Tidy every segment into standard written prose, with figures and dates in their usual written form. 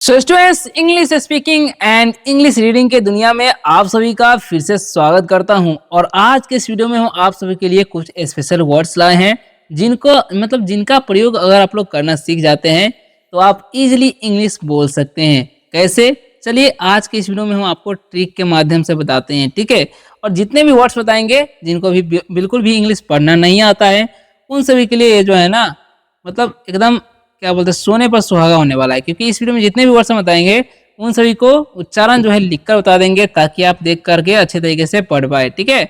So students, English speaking and English reading के दुनिया में आप सभी का फिर से स्वागत करता हूं। और आज के इस वीडियो में हम आप सभी के लिए कुछ स्पेशल वर्ड्स लाए हैं जिनका प्रयोग अगर आप लोग करना सीख जाते हैं तो आप इजीली इंग्लिश बोल सकते हैं। कैसे? चलिए आज के इस वीडियो में हम आपको ट्रिक के माध्यम से बताते हैं, ठीक है। और जितने भी वर्ड्स बताएंगे जिनको भी बिल्कुल भी इंग्लिश पढ़ना नहीं आता है उन सभी के लिए ये जो है ना, मतलब एकदम क्या बोलते हैं, सोने पर सुहागा होने वाला है। क्योंकि इस वीडियो में जितने भी वर्ड्स हम बताएंगे उन सभी को उच्चारण जो है लिखकर बता देंगे ताकि आप देख करके अच्छे तरीके से पढ़ पाए, ठीक है।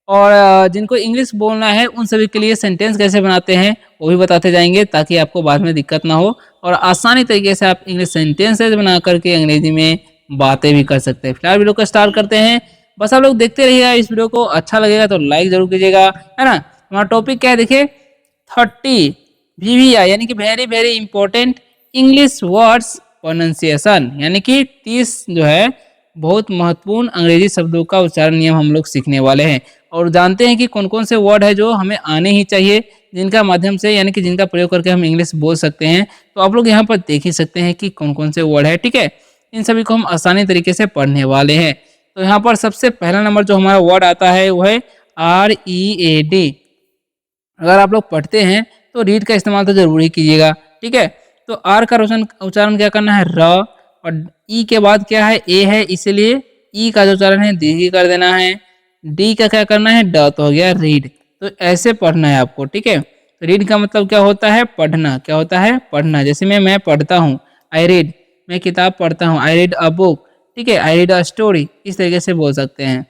और जिनको इंग्लिश बोलना है उन सभी के लिए सेंटेंस कैसे बनाते हैं वो भी बताते जाएंगे ताकि आपको बाद में दिक्कत ना हो और आसानी तरीके से आप इंग्लिश सेंटेंसेस बना करके अंग्रेजी में बातें भी कर सकते हैं। फिलहाल वीडियो को स्टार्ट करते हैं। बस आप लोग देखते रहिएगा, इस वीडियो को अच्छा लगेगा तो लाइक जरूर कीजिएगा, है ना। हमारा टॉपिक क्या है देखिए, 30 VVI यानी कि very very important English words pronunciation, यानी कि 30 जो है बहुत महत्वपूर्ण अंग्रेजी शब्दों का उच्चारण नियम हम लोग सीखने वाले हैं। और जानते हैं कि कौन कौन से वर्ड है जो हमें आने ही चाहिए, जिनका माध्यम से यानी कि जिनका प्रयोग करके हम इंग्लिश बोल सकते हैं। तो आप लोग यहाँ पर देख ही सकते हैं कि कौन कौन से वर्ड है, ठीक है। इन सभी को हम आसानी तरीके से पढ़ने वाले हैं। तो यहाँ पर सबसे पहला नंबर जो हमारा वर्ड आता है वो है READ। अगर आप लोग पढ़ते हैं तो रीड का इस्तेमाल तो जरूर ही कीजिएगा, ठीक है। तो आर का उच्चारण क्या करना है, र, और ई के बाद क्या है, ए है, इसलिए ई का जो उच्चारण है दीर्घ कर देना है। डी का क्या करना है, ड, तो हो गया रीड। तो ऐसे पढ़ना है आपको, ठीक है। तो रीड का मतलब क्या होता है, पढ़ना। क्या होता है, पढ़ना। जैसे मैं पढ़ता हूँ, आई रीड, मैं किताब पढ़ता हूँ, आई रीड अ बुक, ठीक है, आई रीड अ स्टोरी, इस तरीके से बोल सकते हैं।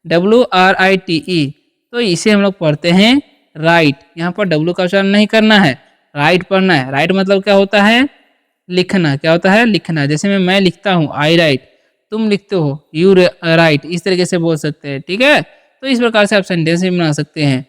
WRITE, तो इसे हम लोग पढ़ते हैं राइट। यहाँ पर डब्लू का उच्चारण नहीं करना है, राइट पढ़ना है। राइट मतलब क्या होता है, लिखना। क्या होता है, लिखना। जैसे मैं लिखता हूँ, आई राइट, तुम लिखते हो, यू राइट, इस तरीके से बोल सकते हैं, ठीक है। तो इस प्रकार से आप सेंटेंस भी बना सकते हैं।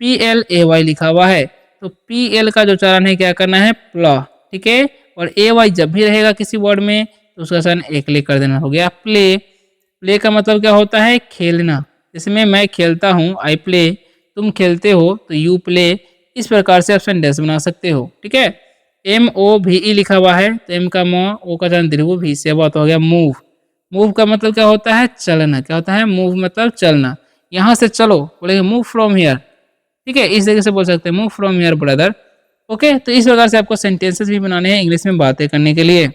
PLAY लिखा हुआ है, तो PL का जो उच्चारण है क्या करना है, प्ल, ठीक है। और AY जब भी रहेगा किसी वर्ड में तो उसका उच्चारण एक ले कर देना, हो गया प्ले। प्ले का मतलब क्या होता है, खेलना। जैसे मैं खेलता हूँ, आई प्ले, तुम खेलते हो तो यू प्ले। इस प्रकार से आप सेंटेंस बना सकते हो, ठीक है। MOVE लिखा हुआ है, तो एम का म, ओ का दीर्घ, भी से बात हो गया मूव। मूव का मतलब क्या होता है, चलना। क्या होता है, मूव मतलब चलना। यहाँ से चलो, बोलेंगे मूव फ्रॉम हियर, ठीक है, इस तरीके से बोल सकते हैं, move from here brother. Okay, तो इस प्रकार से आपको सेंटेंसेस भी बनाने हैं इंग्लिश में बातें करने के लिए।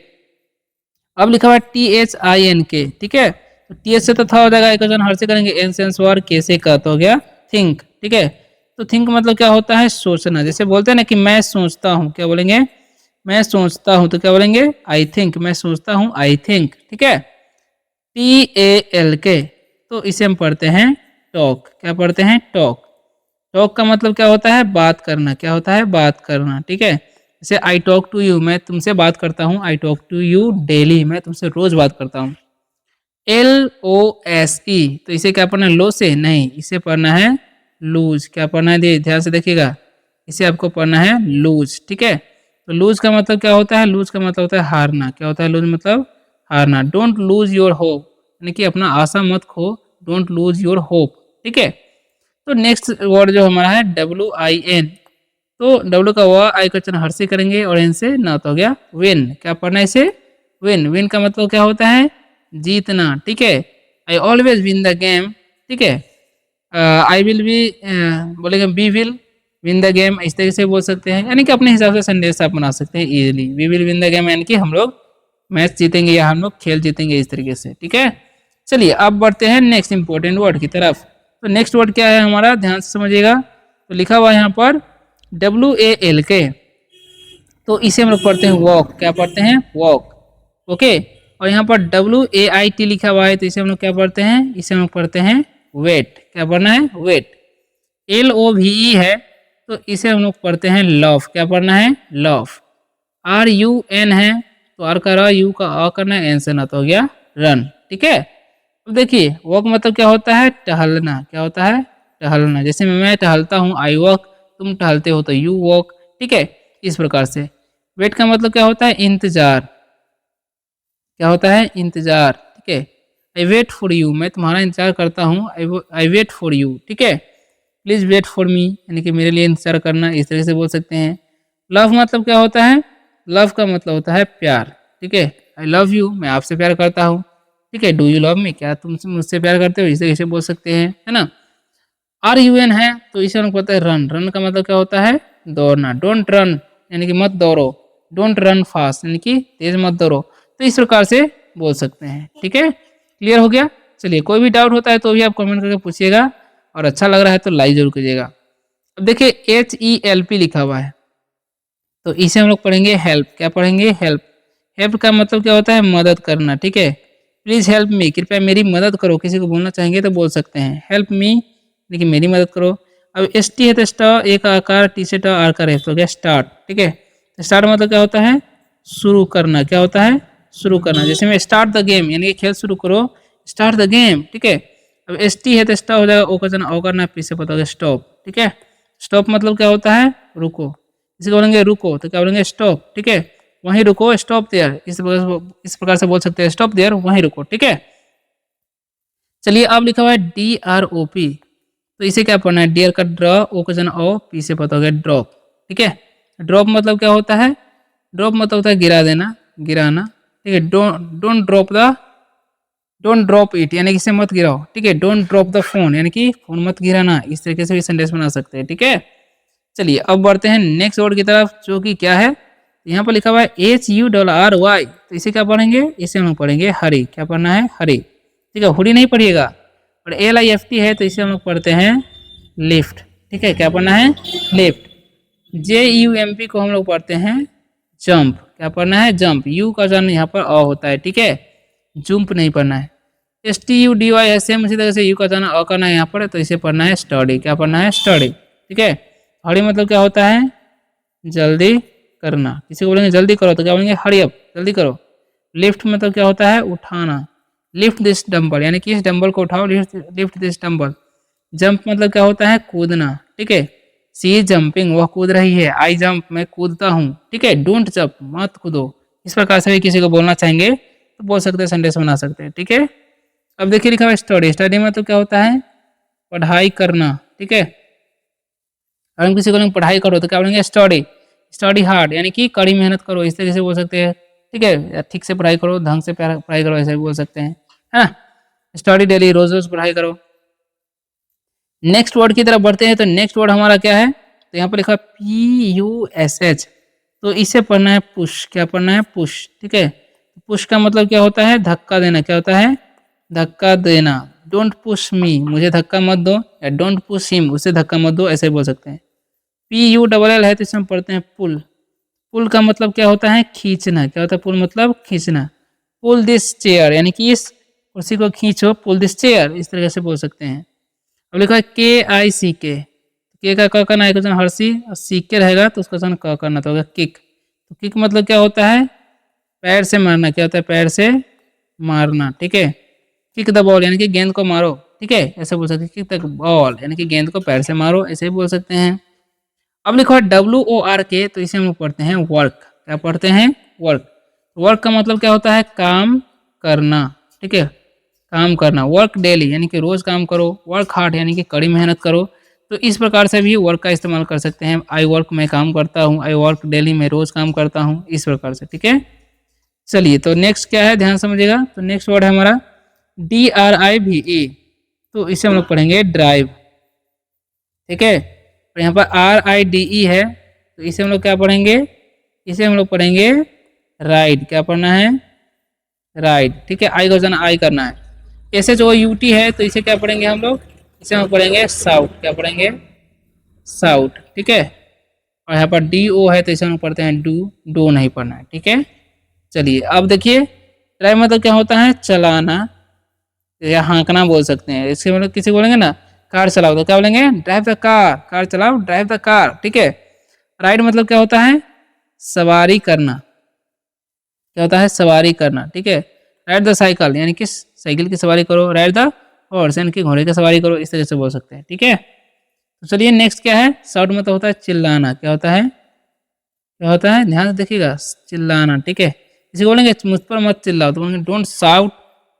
अब लिखा हुआ है THINK, ठीक है। तो TH से तो था हो जाएगा, एक वचन हर से करेंगे, एन से आंसर, के से का, तो हो गया थिंक, ठीक है। तो थिंक मतलब क्या होता है, सोचना। जैसे बोलते हैं ना कि मैं सोचता हूँ, क्या बोलेंगे, मैं सोचता हूँ, तो क्या बोलेंगे, आई थिंक, मैं सोचता हूँ, आई थिंक, ठीक है। TALK, तो इसे हम पढ़ते हैं टॉक। क्या पढ़ते हैं, टॉक। टॉक का मतलब क्या होता है, बात करना। क्या होता है, बात करना, ठीक है। जैसे आई टॉक टू यू, मैं तुमसे बात करता हूँ, I talk to you daily, मैं तुमसे रोज बात करता हूँ। LOSE, तो इसे क्या पढ़ना है, लो से नहीं, इसे पढ़ना है लूज। क्या पढ़ना है, ध्यान से देखिएगा, इसे आपको पढ़ना है लूज, ठीक है। तो लूज का मतलब क्या होता है, लूज का मतलब होता है हारना। क्या होता है, लूज मतलब हारना। डोंट लूज योर होप, यानी कि अपना आशा मत खो, डोंट लूज योर होप, ठीक है। तो नेक्स्ट वर्ड जो हमारा है WIN, तो डब्ल्यू का व, आई का उच्चारण हर से करेंगे और एन से ना, तो हो गया विन। क्या पढ़ना है इसे, विन। विन का मतलब क्या होता है, जीतना, ठीक है। I always win the game, ठीक है। आई विल बी, बोलेंगे we will win the game, इस तरीके से बोल सकते हैं। यानी कि अपने हिसाब से सेंटेंस आप बना सकते हैं easily. We will win the game यानी कि हम लोग मैच जीतेंगे या हम लोग खेल जीतेंगे, इस तरीके से, ठीक है। चलिए अब बढ़ते हैं नेक्स्ट इंपॉर्टेंट वर्ड की तरफ। तो नेक्स्ट वर्ड क्या है हमारा, ध्यान से समझिएगा। तो लिखा हुआ है यहाँ पर WALK, तो इसे हम लोग पढ़ते हैं वॉक। क्या पढ़ते हैं, वॉक, ओके। और यहाँ पर WAIT लिखा हुआ है, तो इसे हम लोग क्या पढ़ते हैं, इसे हम लोग पढ़ते हैं वेट। क्या पढ़ना है, वेट। LOVE है, तो इसे हम लोग पढ़ते हैं लव। क्या पढ़ना है, लव। RUN है, तो आर का र, यू का अ करना है, एन से ना, तो हो गया रन, ठीक है। अब देखिए वॉक मतलब क्या होता है, टहलना। क्या होता है, टहलना। जैसे मैं टहलता हूँ, आई वॉक, तुम टहलते हो तो यू वॉक, ठीक है, इस प्रकार से। वेट का मतलब क्या होता है, इंतजार। क्या होता है, इंतजार, ठीक है। आई वेट फॉर यू, मैं तुम्हारा इंतजार करता हूँ, आई वेट फॉर यू, ठीक है। प्लीज वेट फॉर मी, यानी कि मेरे लिए इंतजार करना, इस तरह से बोल सकते हैं। लव मतलब क्या होता है, लव का मतलब होता है प्यार। ठीक है। आई लव यू, मैं आपसे प्यार करता हूँ, ठीक है। डू यू लव मी, क्या तुम मुझसे प्यार करते हो, इसे कैसे बोल सकते हैं, है ना। आर यू एन है तो इसे हम लोग पता है रन, रन का मतलब क्या होता है, दौड़ना। डोंट रन यानी कि मत दौड़ो, डोंट रन फास्ट यानी कि तेज मत दौड़ो, तो इस प्रकार से बोल सकते हैं, ठीक है। क्लियर हो गया। चलिए, कोई भी डाउट होता है तो भी आप कमेंट करके पूछिएगा, और अच्छा लग रहा है तो लाइक जरूर कीजिएगा। अब देखिए HELP लिखा हुआ है, तो इसे हम लोग पढ़ेंगे हेल्प। क्या पढ़ेंगे, हेल्प। हेल्प का मतलब क्या होता है, मदद करना, ठीक है। प्लीज हेल्प मी, कृपया मेरी मदद करो, किसी को बोलना चाहेंगे तो बोल सकते हैं हेल्प मी, लेकिन मेरी मदद करो। अब ST है तो स्टार, एक आकार, टी से आर का तो क्या स्टार्ट, ठीक है। तो स्टार्ट मतलब क्या होता है, शुरू करना। क्या होता है, शुरू करना। जैसे मैं स्टार्ट द गेम यानी कि खेल शुरू करो, स्टार्ट द गेम, ठीक है। अब ST है तो स्टार हो जाएगा, ओ का जना ओ करना, पी से पता होगा स्टॉप, ठीक है। स्टॉप मतलब क्या होता है, रुको। इसे बोलेंगे रुको तो क्या बोलेंगे, स्टॉप, ठीक है। वहीं रुको, स्टॉप देयर, इस प्रकार से बोल सकते हैं, स्टॉप देयर, वहीं रुको, ठीक है। चलिए, अब लिखा हुआ है DROP, तो इसे क्या पढ़ना है, डियर का ड्रॉ, ओ का जना ओ, पी से पता हो गया ड्रॉप, ठीक है। ड्रॉप मतलब क्या होता है, ड्रॉप मतलब होता है गिरा देना, गिराना, ठीक है। डोंट ड्रॉप इट यानी कि इसे मत गिराओ, ठीक है। डोंट ड्रॉप द फोन यानी कि फोन मत गिराना, इस तरीके से भी सेंटेंस बना सकते हैं, ठीक है। चलिए, अब बढ़ते हैं नेक्स्ट वर्ड की तरफ, जो कि क्या है, यहाँ पर लिखा हुआ है HURRY, तो इसे क्या पढ़ेंगे, इसे हम लोग पढ़ेंगे हरी। क्या पढ़ना है, हरी, ठीक है। हुरी नहीं पढ़िएगा। और LIFT है तो इसे हम लोग पढ़ते हैं लिफ्ट, ठीक है। क्या पढ़ना है, लिफ्ट। JUMP को हम लोग पढ़ते हैं जंप। क्या पढ़ना है, जंप। यू का जन यहाँ पर अ होता है, ठीक है, जंप नहीं पढ़ना है। STUDY है, सेम उसी तरह से यू का जाना अ करना है यहाँ पर, तो इसे पढ़ना है स्टडी। क्या पढ़ना है, स्टडी, ठीक है। हरी मतलब क्या होता है, जल्दी करना। किसी को बोलेंगे जल्दी करो तो क्या बोलेंगे, हरी अप, जल्दी करो। लिफ्ट मतलब क्या होता है, उठाना। लिफ्ट दिस डंबल यानी कि इस डंबल को उठाओ, लिफ्ट दिस डंबल। जंप मतलब क्या होता है, कूदना, ठीक है। सी इज जंपिंग, वह कूद रही है। आई जंप, मैं कूदता हूँ, ठीक है। डोंट जंप, मत कूदो। इस प्रकार से भी किसी को बोलना चाहेंगे तो बोल सकते हैं, सेंटेंस बना सकते हैं, ठीक है। अब देखिए लिखा हुआ स्टडी, स्टडी मतलब क्या होता है, पढ़ाई करना, ठीक है। अगर हम किसी को बोलेंगे पढ़ाई करो तो क्या बोलेंगे, स्टडी। स्टडी हार्ड यानी कि कड़ी मेहनत करो, इस तरीके से बोल सकते हैं, ठीक है। या ठीक से पढ़ाई करो, ढंग से पढ़ाई करो, ऐसे भी बोल सकते हैं, है ना। स्टडी डेली, रोज रोज पढ़ाई करो। नेक्स्ट वर्ड की तरफ बढ़ते हैं, तो नेक्स्ट वर्ड हमारा क्या है, तो यहाँ पर लिखा PUSH, तो इसे पढ़ना है पुश। क्या पढ़ना है, पुश, ठीक है। पुश का मतलब क्या होता है, धक्का देना। क्या होता है, धक्का देना। डोंट पुश मी, मुझे धक्का मत दो, या डोंट पुश हिम, उसे धक्का मत दो, ऐसे बोल सकते हैं। PULL है तो इसमें पढ़ते हैं पुल। पुल का मतलब क्या होता है, खींचना। क्या होता है, पुल मतलब खींचना। पुल दिस चेयर यानी कि इस कुर्सी को खींचो, पुल दिस चेयर, इस तरह से बोल सकते हैं। अब लिखा है KICK, के का क करना, एक वचन हर्षी, और सीके रहेगा तो उसका वचन क करना, तो होगा किक। तो किक मतलब क्या होता है, पैर से मारना। क्या होता है, पैर से मारना, ठीक है। किक द बॉल यानी कि गेंद को मारो, ठीक है, ऐसे बोल सकते हैं। किक द बॉल यानी कि गेंद को पैर से मारो, ऐसे भी बोल सकते हैं। अब लिखो है WORK, तो इसे हम लोग पढ़ते हैं वर्क। क्या पढ़ते हैं, वर्क। वर्क का मतलब क्या होता है, काम करना, ठीक है, काम करना। वर्क डेली यानी कि रोज काम करो। वर्क हार्ड यानी कि कड़ी मेहनत करो। तो इस प्रकार से भी वर्क का इस्तेमाल कर सकते हैं। आई वर्क, मैं काम करता हूँ। आई वर्क डेली, मैं रोज काम करता हूँ, इस प्रकार से, ठीक है। चलिए, तो नेक्स्ट क्या है, ध्यान समझिएगा। तो नेक्स्ट वर्ड है हमारा DRIVE, तो इसे हम लोग पढ़ेंगे ड्राइव, ठीक है। और यहाँ पर RIDE है, तो इसे हम लोग क्या पढ़ेंगे, इसे हम लोग पढ़ेंगे राइड। क्या पढ़ना है, राइड, ठीक है। आई का वचन आई करना है। SHOUT है तो इसे क्या पढ़ेंगे हम लोग, इसे हम पढ़ेंगे साउट। क्या पढ़ेंगे, साउट, ठीक है। और यहाँ पर DO है तो इसे हम पढ़ते हैं डू, डो नहीं पढ़ना है, ठीक है। चलिए, अब देखिए ड्राइव मतलब क्या होता है, चलाना या हाँकना बोल सकते हैं। इसके मतलब किसी बोलेंगे ना कार चलाओ तो क्या बोलेंगे, ड्राइव द कार, कार चलाओ, ड्राइव द कार, ठीक है। राइड मतलब क्या होता है, सवारी करना। क्या होता है, सवारी करना, ठीक है। राइड द साइकिल यानी कि साइकिल की सवारी करो। राइड द हॉर्स यानी कि घोड़े की सवारी करो, इस तरह से बोल सकते हैं, ठीक है। तो चलिए नेक्स्ट क्या है, शाउट मतलब होता है चिल्लाना। क्या होता है, क्या होता है, ध्यान से देखिएगा, चिल्लाना, ठीक है। इसे बोलेंगे मुझ पर मत चिल्लाओ तो बोलेंगे don't shout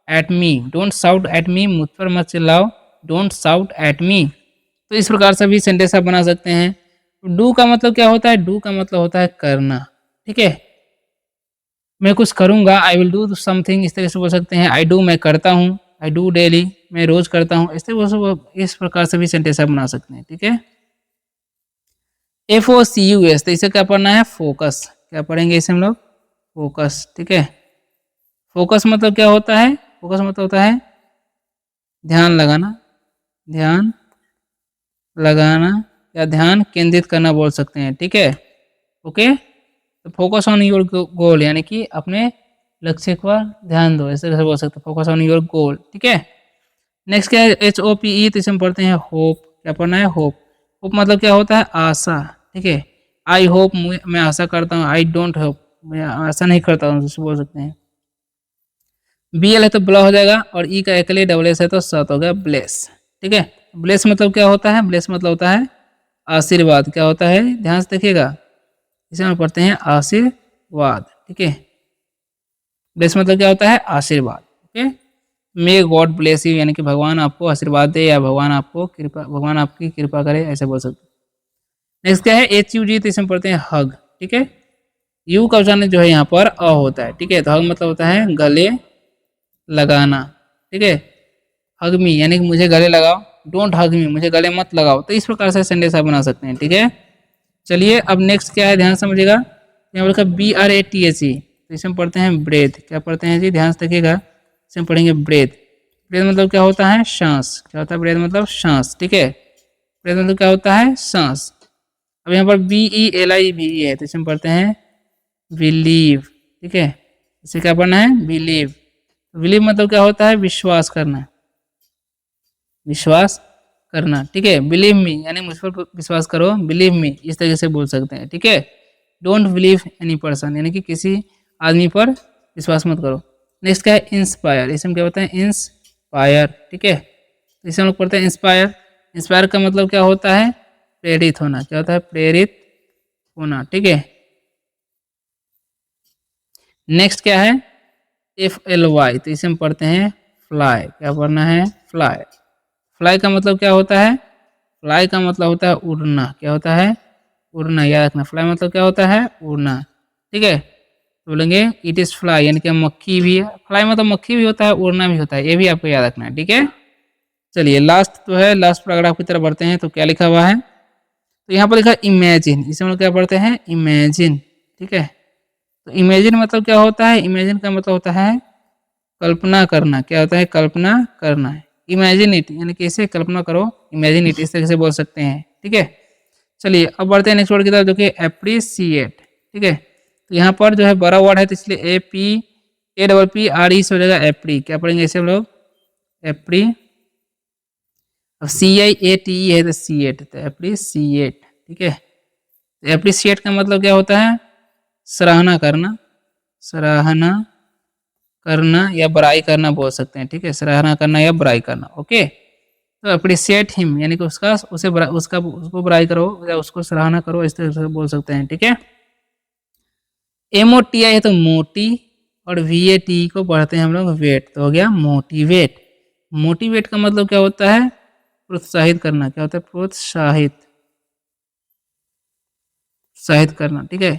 at me, don't shout at me, मुझ पर मत चिल्लाओ, डोंट शाउट एट मी। तो इस प्रकार से भी सेंटेंस आप बना सकते हैं। डू का मतलब क्या होता है, डू का मतलब होता है करना, ठीक है। मैं कुछ करूँगा, आई विल डू समथिंग, इस तरह से बोल सकते हैं। आई डू मैं करता हूँ, आई डू डेली मैं रोज करता हूँ, इस प्रकार से भी सेंटेंस आप बना सकते हैं। ठीक है, FOCUS, तो इसे क्या पढ़ना है, फोकस। क्या पढ़ेंगे इसे हम लोग, फोकस। ठीक है, फोकस मतलब क्या होता है, फोकस मतलब होता है ध्यान लगाना, ध्यान लगाना या ध्यान केंद्रित करना बोल सकते हैं। ठीक है, ओके। तो फोकस ऑन योर गोल, यानी कि अपने लक्ष्य पर ध्यान दो, इस तरह से बोल सकते हैं, फोकस ऑन योर गोल। ठीक है, नेक्स्ट क्या है, HOPE, तो इसे हम पढ़ते हैं होप। क्या पढ़ना है, होप। होप मतलब क्या होता है, आशा। ठीक है, आई होप मैं आशा करता हूँ, आई डोंट होप मैं आशा नहीं करता हूँ, जिसे बोल सकते हैं। BL है तो ब्ला हो जाएगा, और ई का एकले डबल एस है तो सत हो गया ब्लेस। ठीक है, ब्लेस मतलब क्या होता है, ब्लेस मतलब होता है आशीर्वाद। क्या होता है, ध्यान से देखिएगा, इसे हम पढ़ते हैं आशीर्वाद। ठीक है, ब्लेस मतलब क्या होता है, आशीर्वाद। Okay, may God bless you, यानी कि भगवान आपको आशीर्वाद दे, या भगवान आपकी कृपा करे, ऐसे बोल सकते हैं। नेक्स्ट क्या है, HUG, तो इसे हम पढ़ते हैं हग। ठीक है, यू का उच्चारण जो है यहाँ पर अ होता है। ठीक है, तो हग मतलब होता है गले लगाना। ठीक है, हग मी यानी कि मुझे गले लगाओ, डोंट हग मी मुझे गले मत लगाओ। तो इस प्रकार से सेंटेंस आप बना सकते हैं। ठीक है, चलिए अब नेक्स्ट क्या है, ध्यान से समझिएगा। यहाँ पर लिखा BRATHE, तो इसे हम पढ़ते हैं ब्रेथ। क्या पढ़ते हैं जी, ध्यान से देखिएगा, इसे हम पढ़ेंगे ब्रेथ। ब्रेथ मतलब क्या होता है, सांस। क्या होता है, ब्रेथ मतलब सांस। ठीक है, ब्रेथ मतलब क्या होता है, सांस। अब यहाँ पर BELIVE है, तो इसे हम पढ़ते हैं बिलीव। ठीक है, इसे क्या पढ़ना है, बिलीव। बिलीव मतलब क्या होता है, विश्वास करना, विश्वास करना। ठीक है, बिलीव मी यानी मुझ पर विश्वास करो, बिलीव मी इस तरीके से बोल सकते हैं। ठीक है, डोंट बिलीव एनी पर्सन, यानी कि किसी आदमी पर विश्वास मत करो। नेक्स्ट क्या है, इंस्पायर, इसे हम क्या बताएं, इंस्पायर। ठीक है, तो इसे हम लोग पढ़ते हैं इंस्पायर। इंस्पायर का मतलब क्या होता है, प्रेरित होना। क्या होता है, प्रेरित होना। ठीक है, नेक्स्ट क्या है, FLY, तो इसे हम पढ़ते हैं फ्लाई। क्या पढ़ना है, फ्लाई। फ्लाई का मतलब क्या होता है, फ्लाई का मतलब होता है उड़ना। क्या होता है, उड़ना, याद रखना। फ्लाई मतलब क्या होता है, उड़ना। ठीक है, तो बोलेंगे इट इज फ्लाई, यानी कि मक्खी भी है। फ्लाई मतलब मक्खी भी होता है, उड़ना भी होता है, ये भी आपको याद रखना है। ठीक है, चलिए लास्ट तो है, लास्ट पैराग्राफ की तरफ बढ़ते हैं। तो क्या लिखा हुआ है, तो यहाँ पर लिखा इमेजिन, इसे हम लोग क्या पढ़ते हैं, इमेजिन। ठीक है, तो इमेजिन मतलब क्या होता है, इमेजिन का मतलब होता है कल्पना करना। क्या होता है, कल्पना करना। इमेजिन इट यानी कि इसे कल्पना करो, इमेजिन इट इस तरह से बोल सकते हैं। ठीक है, चलिए अब बढ़ते हैं नेक्स्ट वर्ड की तरफ, जो कि एप्रिसिएट। ठीक है, तो यहाँ पर जो है बड़ा वर्ड है, तो इसलिए APPRE से हो जाएगा एप्री। क्या पढ़ेंगे इसे हम लोग, एप्री। अब CIATE है तो सीएट, तो एप्रिसिएट। ठीक है, तो एप्रिसिएट का मतलब क्या होता है, सराहना करना, सराहना करना या बड़ाई करना बोल सकते हैं। ठीक है, सराहना करना या बड़ाई करना। ओके, तो अप्रिशिएट हिम यानी कि उसको बड़ाई करो या उसको सराहना करो, इस तरह से बोल सकते हैं। ठीक है, MOTI है तो मोटी, और VAT को पढ़ते हैं हम लोग वेट, तो हो गया मोटिवेट। मोटिवेट का मतलब क्या होता है, प्रोत्साहित करना। क्या होता है, प्रोत्साहित, प्रोत्साहित करना। ठीक है,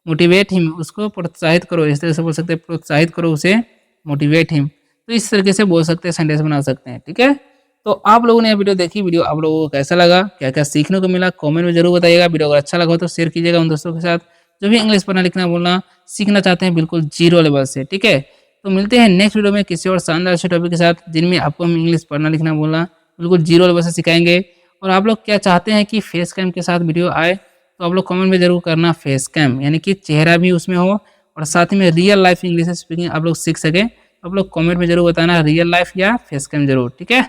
मोटिवेट हिम उसको प्रोत्साहित करो, इस तरह से बोल सकते हैं, प्रोत्साहित करो उसे, मोटिवेट हिम। तो इस तरीके से बोल सकते हैं, सेंटेंस बना सकते हैं। ठीक है, तो आप लोगों ने ये वीडियो देखी, वीडियो आप लोगों को कैसा लगा, क्या क्या सीखने को मिला, कमेंट में जरूर बताइएगा। वीडियो अगर अच्छा लगा हो तो शेयर कीजिएगा उन दोस्तों के साथ जो भी इंग्लिश पढ़ना लिखना बोलना सीखना चाहते हैं, बिल्कुल जीरो लेवल से। ठीक है, तो मिलते हैं नेक्स्ट वीडियो में किसी और शानदार से टॉपिक के साथ, जिनमें आपको हम इंग्लिश पढ़ना लिखना बोलना बिल्कुल जीरो लेवल से सिखाएंगे। और आप लोग क्या चाहते हैं कि फेस कैम के साथ वीडियो आए, तो आप लोग कमेंट में जरूर करना फेस कैम, यानी कि चेहरा भी उसमें हो और साथ ही में रियल लाइफ इंग्लिश स्पीकिंग आप लोग सीख सकें। आप लोग कमेंट में जरूर बताना रियल लाइफ या फेस कैम जरूर। ठीक है।